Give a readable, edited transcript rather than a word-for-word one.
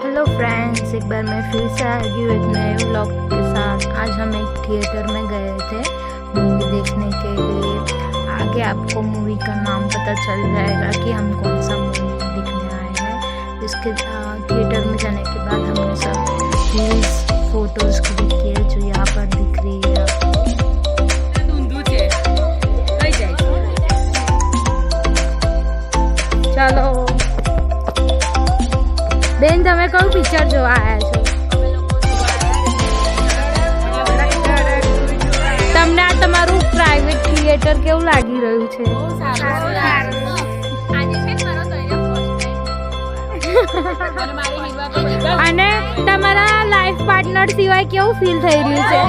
Hello friends, एक बार मैं फिर से आ गई हूँ एक नए व्लॉग के साथ। आज हम एक थिएटर में गए थे मूवी देखने के लिए। आगे आपको मूवी का नाम पता चल जाएगा कि हम कौन सा मूवी देखने आए हैं। इसके थिएटर में जाने के बाद हमने सब रील्स फोटोज़ क्लिक किए जो यहाँ पर दिख रही है। चलो બેન, તમે કયું પિક્ચર જોવા આવ્યા છો? તમને આ તમારું પ્રાઇવેટ થિયેટર કેવું લાગી રહ્યું છે? અને તમારા લાઈફ પાર્ટનર સિવાય કેવું ફીલ થઈ રહ્યું છે?